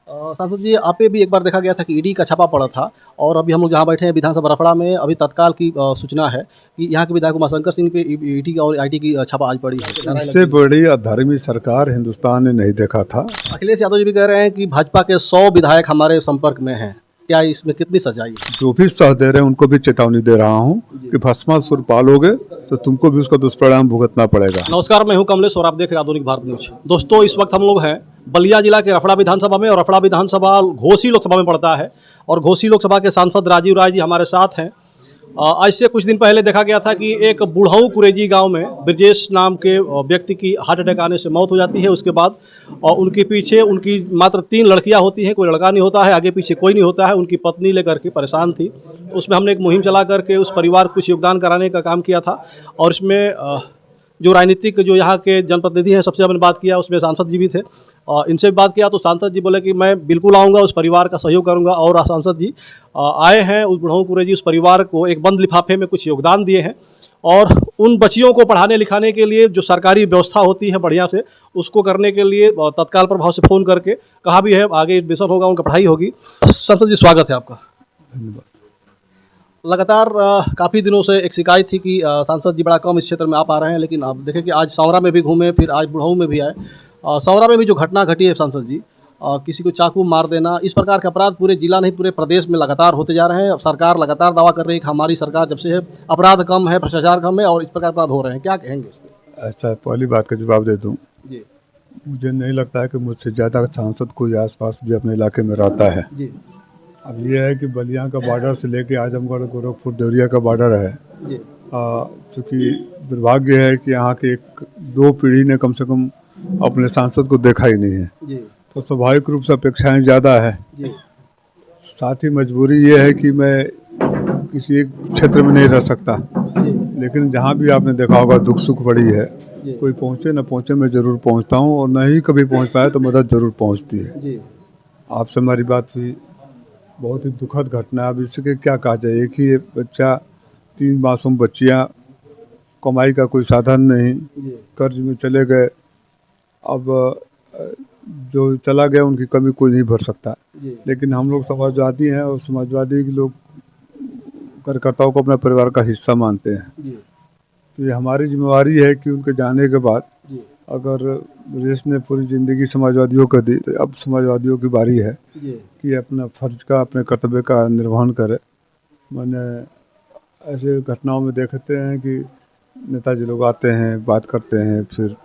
सांसद जी, आप पे भी एक बार देखा गया था कि ईडी का छापा पड़ा था और अभी हम लोग जहाँ बैठे हैं विधानसभा रफड़ा में, अभी तत्काल की सूचना है कि यहाँ के विधायक उमाशंकर सिंह पे ईडी और आईटी की छापा आज पड़ी है। इससे बड़ी अधर्मी सरकार हिंदुस्तान ने नहीं देखा था। अखिलेश यादव जी भी कह रहे हैं कि भाजपा के 100 विधायक हमारे संपर्क में हैं। क्या इसमें कितनी सच्चाई है? जो भी सह दे रहे हैं उनको भी चेतावनी दे रहा हूँ कि भस्मासुर पालोगे तो तुमको भी उसका दुष्परिणाम भुगतना पड़ेगा। नमस्कार, मैं हूं कमलेश और आप देख रहे हैं आधुनिक भारत न्यूज। दोस्तों, इस वक्त हम लोग हैं बलिया जिला के रफड़ा विधानसभा में और रफड़ा विधानसभा घोसी लोकसभा में पड़ता है और घोसी लोकसभा के सांसद राजीव राय जी हमारे साथ हैं। आज से कुछ दिन पहले देखा गया था कि एक बुढ़ऊ कुरेजी गांव में ब्रजेश नाम के व्यक्ति की हार्ट अटैक आने से मौत हो जाती है। उसके बाद उनके पीछे उनकी मात्र 3 लड़कियां होती हैं, कोई लड़का नहीं होता है, आगे पीछे कोई नहीं होता है। उनकी पत्नी लेकर के परेशान थी, तो उसमें हमने एक मुहिम चला करके उस परिवार को कुछ योगदान कराने का काम किया था। और इसमें जो राजनीतिक जो यहाँ के जनप्रतिनिधि हैं सबसे हमने बात किया, उसमें सांसद जी भी थे। इनसे भी बात किया तो सांसद जी बोले कि मैं बिल्कुल आऊँगा, उस परिवार का सहयोग करूँगा। और सांसद जी आए हैं उस बुढ़ऊ कुरेजी उस परिवार को एक बंद लिफाफे में कुछ योगदान दिए हैं और उन बच्चियों को पढ़ाने लिखाने के लिए जो सरकारी व्यवस्था होती है बढ़िया से उसको करने के लिए तत्काल प्रभाव से फ़ोन करके कहा भी है आगे एडमिशन होगा, उनका पढ़ाई होगी। सांसद जी, स्वागत है आपका। धन्यवाद। लगातार काफ़ी दिनों से एक शिकायत थी कि सांसद जी बड़ा कम इस क्षेत्र में आ पा रहे हैं, लेकिन आप देखें कि आज सौरा में भी घूमे, फिर आज बुढ़ऊ में भी आए। सौरा में भी जो घटना घटी है सांसद जी, किसी को चाकू मार देना, इस प्रकार के अपराध पूरे जिला नहीं पूरे प्रदेश में लगातार होते जा रहे हैं। सरकार लगातार दावा कर रही है कि हमारी सरकार जब से है अपराध कम है, भ्रष्टाचार कम है और इस प्रकार अपराध हो रहे हैं। क्या कहेंगे इसमें? अच्छा, पहली बात का जवाब दे दूँ। जी मुझे नहीं लगता है कि मुझसे ज़्यादा सांसद कोई आसपास भी अपने इलाके में रहता है। जी अब ये है कि बलिया का बॉर्डर से लेके आजमगढ़, गोरखपुर, देवरिया का बॉर्डर है। जी चूँकि दुर्भाग्य है कि यहाँ के 1-2 पीढ़ी ने कम से कम अपने सांसद को देखा ही नहीं है, जी तो स्वाभाविक रूप से अपेक्षाएं ज़्यादा है। जी साथ ही मजबूरी ये है कि मैं किसी एक क्षेत्र में नहीं रह सकता, लेकिन जहाँ भी आपने देखा होगा दुख सुख बड़ी है, कोई पहुँचे न पहुँचे मैं ज़रूर पहुँचता हूँ और नहीं कभी पहुँच पाया तो मदद ज़रूर पहुँचती है। जी आपसे हमारी बात हुई, बहुत ही दुखद घटना। अब इसके क्या कहा जाए, एक ही बच्चा, 3 मासूम बच्चियाँ, कमाई का कोई साधन नहीं, कर्ज में चले गए। अब जो चला गया उनकी कमी कोई नहीं भर सकता, लेकिन हम लोग समाजवादी हैं और समाजवादी के लोग कार्यकर्ताओं को अपने परिवार का हिस्सा मानते हैं। तो ये हमारी जिम्मेवारी है कि उनके जाने के बाद अगर ब्रजेश ने पूरी ज़िंदगी समाजवादियों को दी, तो अब समाजवादियों की बारी है कि अपना फर्ज का, अपने कर्तव्य का निर्वहन करे। मैंने ऐसे घटनाओं में देखते हैं कि नेताजी लोग आते हैं, बात करते हैं, फिर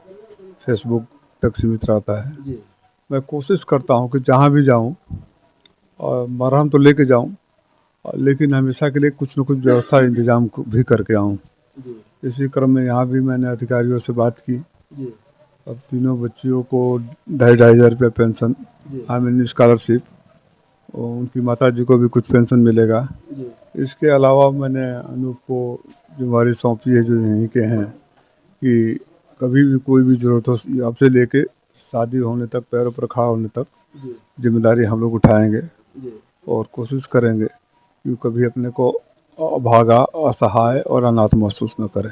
फेसबुक तक सीमित रहता है। मैं कोशिश करता हूं कि जहां भी जाऊं और मरहम तो लेके जाऊं, लेकिन हमेशा के लिए कुछ न कुछ व्यवस्था इंतजाम भी करके आऊं। इसी क्रम में यहाँ भी मैंने अधिकारियों से बात की। अब तीनों बच्चियों को 2,500 रुपये पेंशन, आमदनी स्कॉलरशिप, और उनकी माता जी को भी कुछ पेंशन मिलेगा। इसके अलावा मैंने अनूप को जिम्मेवारी सौंपी है, जो यहीं के हैं, कि कभी भी कोई भी ज़रूरत हो, आपसे लेके शादी होने तक, पैरों पर खड़ा होने तक जिम्मेदारी हम लोग उठाएंगे और कोशिश करेंगे कि कभी अपने को अभागा, असहाय और अनाथ महसूस न करें।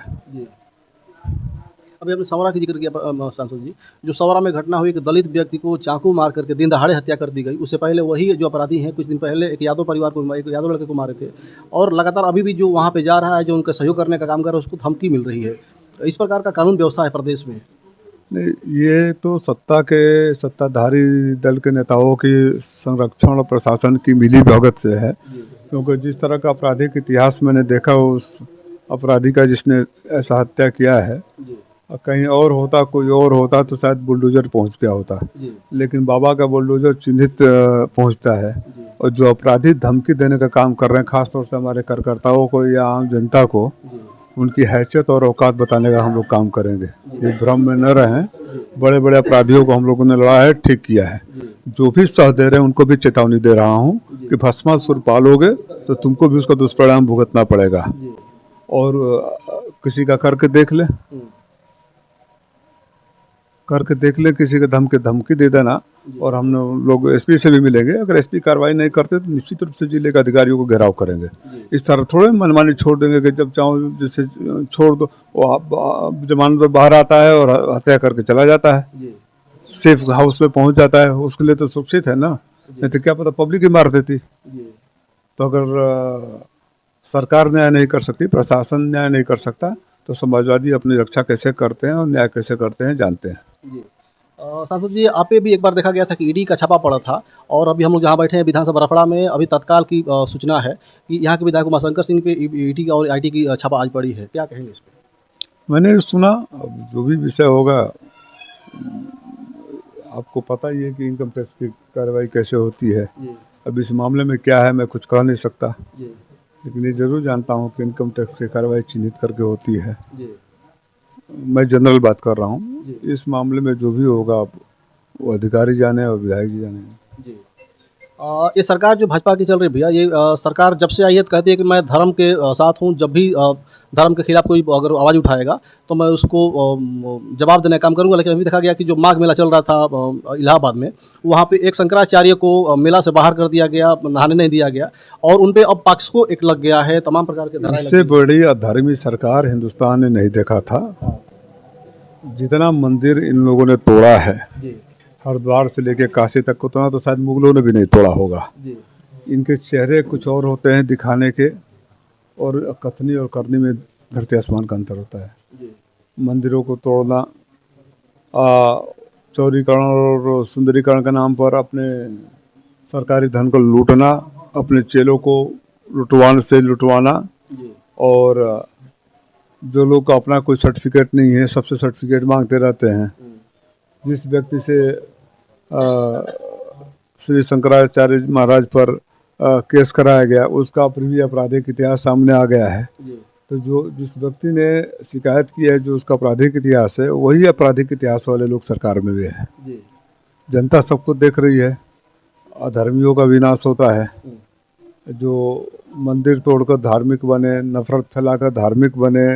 अभी आपने सौरा की जिक्र किया सांसद जी, जो सौरा में घटना हुई कि दलित व्यक्ति को चाकू मार करके दिन दहाड़े हत्या कर दी गई। उससे पहले वही जो अपराधी हैं कुछ दिन पहले एक यादव परिवार को, एक यादव लड़के को मारे थे और लगातार अभी भी जो वहाँ पे जा रहा है, जो उनका सहयोग करने का काम कर रहा है, उसको धमकी मिल रही है। इस प्रकार का कानून व्यवस्था है प्रदेश में? नहीं, ये तो सत्ताधारी दल के नेताओं की संरक्षण और प्रशासन की मिली भगत से है, क्योंकि जिस तरह का आपराधिक इतिहास मैंने देखा, उस अपराधी का जिसने ऐसा हत्या किया है, कहीं और होता, कोई और होता तो शायद बुलडोजर पहुंच गया होता, लेकिन बाबा का बुलडोजर चिन्हित पहुंचता है। और जो अपराधी धमकी देने का काम कर रहे हैं, खासतौर से हमारे कार्यकर्ताओं को या आम जनता को, उनकी हैसियत और औकात बताने का हम लोग काम करेंगे। ये भ्रम में न रहें। बड़े बड़े अपराधियों को हम लोगों ने लड़ा है, ठीक किया है। जो भी सह दे रहे हैं उनको भी चेतावनी दे रहा हूँ कि भस्मासुर पालोगे तो तुमको भी उसका दुष्परिणाम भुगतना पड़ेगा। और किसी का करके देख ले, किसी का धमकी दे देना। और हम लोग एसपी से भी मिलेंगे, अगर एसपी कार्रवाई नहीं करते तो निश्चित रूप से जिले के अधिकारियों को घेराव करेंगे। इस तरह थोड़े मनमानी छोड़ देंगे कि जब चाहो जैसे छोड़ दो, वो जमानत तो बाहर आता है और हत्या करके चला जाता है, सेफ हाउस में पहुंच जाता है। उसके लिए तो सुरक्षित है ना। नहीं तो क्या पता पब्लिक ही मार देती। जी तो अगर सरकार न्याय नहीं कर सकती, प्रशासन न्याय नहीं कर सकता, तो समाजवादी अपनी रक्षा कैसे करते हैं और न्याय कैसे करते हैं जानते हैं। जी सांसद जी, आप पे भी एक बार देखा गया था कि ईडी का छापा पड़ा था, और अभी हम लोग जहाँ बैठे हैं विधानसभा रफड़ा में, अभी तत्काल की सूचना है कि यहाँ के विधायक उमाशंकर सिंह पे ईडी और आईटी की छापा आज पड़ी है, क्या कहेंगे इस पे? मैंने सुना, अब जो भी विषय होगा, आपको पता ही है कि इनकम टैक्स की कार्रवाई कैसे होती है। जी अब इस मामले में क्या है मैं कुछ कह नहीं सकता, जी लेकिन ये जरूर जानता हूँ कि इनकम टैक्स की कार्रवाई चिन्हित करके होती है। जी मैं जनरल बात कर रहा हूँ। जी। इस मामले में जो भी होगा वो अधिकारी जाने और विधायक जी जाने। जी ये सरकार जो भाजपा की चल रही है भैया, ये सरकार जब से आई है तो कहती है कि मैं धर्म के साथ हूँ, जब भी धर्म के खिलाफ कोई अगर आवाज़ उठाएगा तो मैं उसको जवाब देने का काम करूंगा। लेकिन अभी देखा गया कि जो माघ मेला चल रहा था इलाहाबाद में, वहाँ पे एक शंकराचार्य को मेला से बाहर कर दिया गया, नहाने नहीं दिया गया, और उन पे अब पॉक्सो एक लग गया है, तमाम प्रकार के धाराएं इससे लगी बड़ी अधर्मी सरकार हिंदुस्तान ने नहीं देखा था। हैं। जितना मंदिर इन लोगों ने तोड़ा है, जी हरिद्वार से लेके काशी तक, उतना तो शायद मुगलों ने भी नहीं तोड़ा होगा। जी इनके चेहरे कुछ और होते हैं दिखाने के, और कथनी और करनी में धरती आसमान का अंतर होता है। जी मंदिरों को तोड़ना, चौड़ीकरण और सुंदरीकरण के नाम पर अपने सरकारी धन को लूटना, अपने चेलों को लुटवाना, जी और जो लोग का अपना कोई सर्टिफिकेट नहीं है सबसे सर्टिफिकेट मांगते रहते हैं। जिस व्यक्ति से श्री शंकराचार्य महाराज पर केस कराया गया, उसका भी आपराधिक इतिहास सामने आ गया है। जी तो जिस व्यक्ति ने शिकायत की है, जो उसका आपराधिक इतिहास है, वही आपराधिक इतिहास वाले लोग सरकार में भी है। जी जनता सब कुछ देख रही है। अधर्मियों का विनाश होता है, जो मंदिर तोड़कर धार्मिक बने, नफरत फैलाकर धार्मिक बने,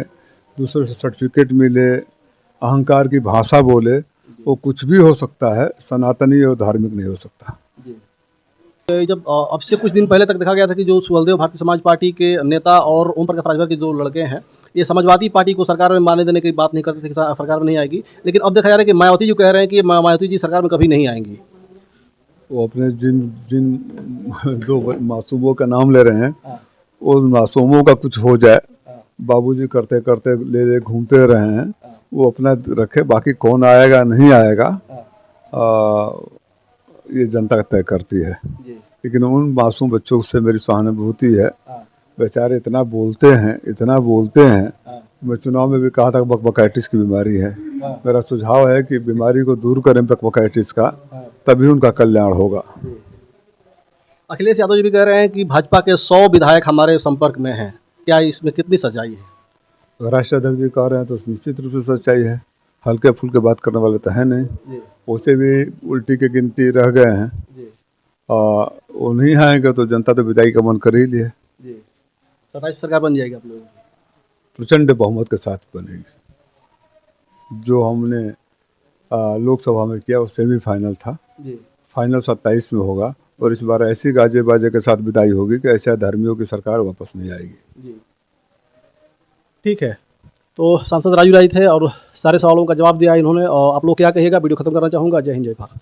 दूसरे से सर्टिफिकेट मिले, अहंकार की भाषा बोले, वो कुछ भी हो सकता है, सनातनी और धार्मिक नहीं हो सकता। जी जब अब से कुछ दिन पहले तक देखा गया था कि जो सुहलदेव भारतीय समाज पार्टी के नेता और ओम प्रकाश राजभर के जो लड़के हैं, ये समाजवादी पार्टी को सरकार में मानने देने की बात नहीं करते थे कि सरकार में नहीं आएगी, लेकिन अब देखा जा रहा है कि मायावती जी कह रहे हैं कि मायावती जी सरकार में कभी नहीं आएंगी। वो अपने जिन जिन दो मासूमों का नाम ले रहे हैं, उन मासूमों का कुछ हो जाए, बाबूजी करते करते ले घूमते रहे हैं, वो अपना रखे, बाकी कौन आएगा नहीं आएगा ये जनता तय करती है। लेकिन उन मासूम बच्चों से मेरी सहानुभूति है। बेचारे इतना बोलते हैं। मैं चुनाव में भी कहा था बकबकाइटिस की बीमारी है। मेरा सुझाव है कि बीमारी को दूर करें बकबकाइटिस का, तभी उनका कल्याण होगा। अखिलेश यादव जी भी कह रहे हैं कि भाजपा के 100 विधायक हमारे संपर्क में हैं, क्या इसमें कितनी सच्चाई है? अगर राष्ट्रीय अध्यक्ष जी कह रहे हैं तो निश्चित रूप से सच्चाई है। हल्के फुल्के बात करने वाले तो है नहीं। उसे भी उल्टी की गिनती रह गए हैं। वो नहीं आएंगे तो जनता तो विदाई का मन कर ही लिए। 27 सरकार बन जाएगी आप लोगों की? प्रचंड बहुमत के साथ बनेगी। जो हमने लोकसभा में किया वो सेमीफाइनल था, फाइनल 27 में होगा, और इस बार ऐसी गाजे बाजे के साथ विदाई होगी कि ऐसे धर्मियों की सरकार वापस नहीं आएगी। ठीक है, तो सांसद राजू राय थे और सारे सवालों का जवाब दिया इन्होंने। और आप लोग क्या कहिएगा, वीडियो खत्म करना चाहूँगा। जय हिंद, जय भारत।